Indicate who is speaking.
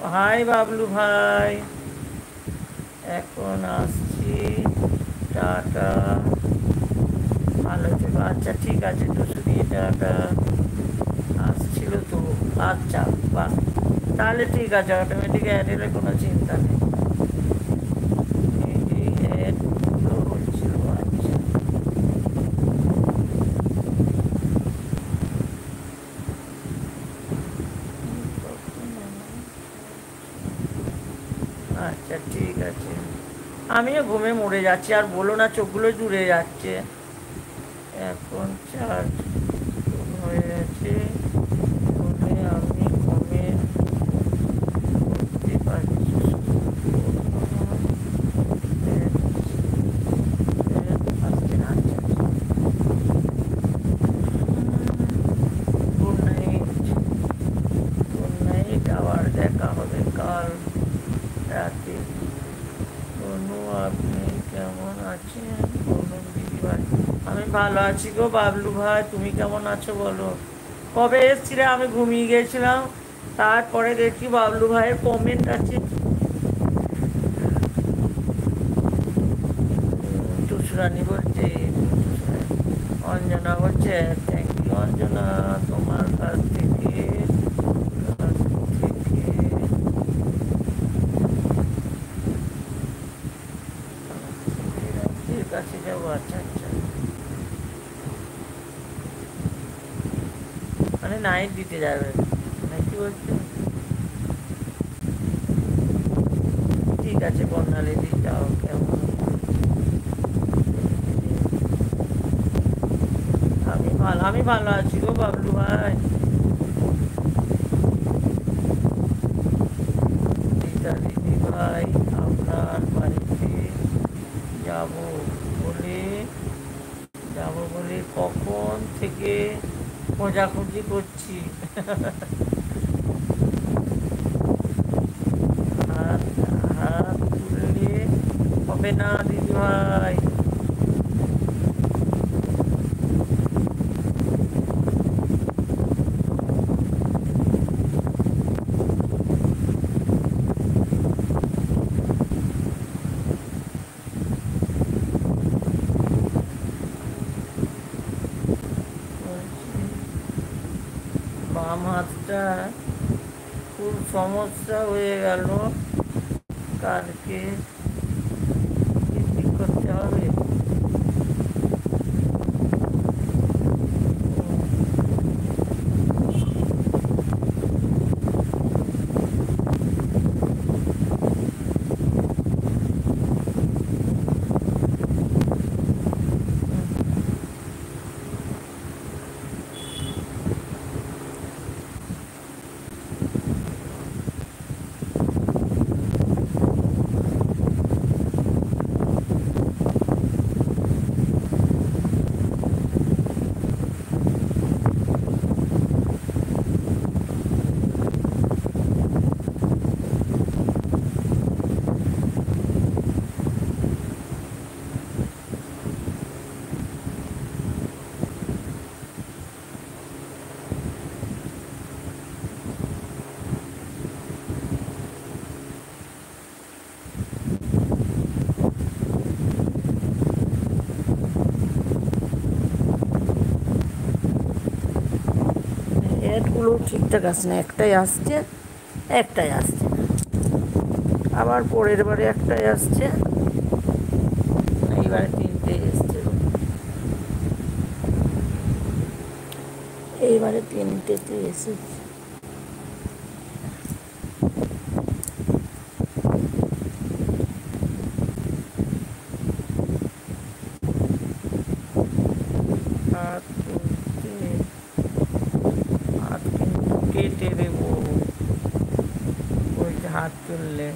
Speaker 1: High Bablu ভাই, এখন আসছি, টাটা। ভালো থেকো, আচ্ছা ঠিক আছে তো, শুধু টাটা। আসছিল তো, আচ্ছা, বাহ, তাহলে ঠিক আছে, অটোমেটিক অ্যাড এলে কোনো চিন্তা নেই। এই অ্যাড তো হচ্ছিল, আচ্ছা। আচ্ছা ঠিক আছে, আমিও ঘুমে মরে যাচ্ছি, আর বলো না, চোখগুলো জুড়ে যাচ্ছে। এখন চার্জ হয়ে গেছে বলে আমি ঘুমে উঠতে পারছি। আসছে না, আচ্ছা গুড নাইট, গুড নাইট, আবার দেখা হবে কাল রাতে। বনু আপনি কেমন আছেন বলুন দিদিভাই। আমি ভালো আছি গো বাবলু ভাই, তুমি কেমন আছো বলো। কবে এসছিলে? আমি ঘুমিয়ে গিয়েছিলাম, তারপরে দেখি বাবলু ভাইয়ের কমেন্ট আছে। টুসুরানি বলছে, অঞ্জনা বলছে থ্যাংক ইউ অঞ্জনা, তোমার কাছ থেকে কাছে যাবো। আচ্ছা আচ্ছা, মানে নাইট দিতে যাবে নাকি বলছে? ঠিক আছে বর্ণালী দি, যাও, কেমন? আমি ভালো আছি গো বাবলু ভাই। রীতা দিদি ভাই, আপনার বাড়িতে যাব বলে কখন থেকে খোঁজাখুঁজি করছি। হাত হাত তুললে হবে না দিদি ভাই। বাম হাতটা খুব সমস্যা হয়ে গেল, কালকে কি ঠিক করতে হবে? অ্যাডগুলো ঠিকঠাক আসছে না, একটাই আসছে, একটাই আসছে না, আবার পরের বারে একটাই আসছে, এইবারে তিনটে এসছে, এইবারে তিনটেতে এসেছে। হাত তুলতে, হাত কিন্তু কেটে দেবো, ওই যে হাত তুললে।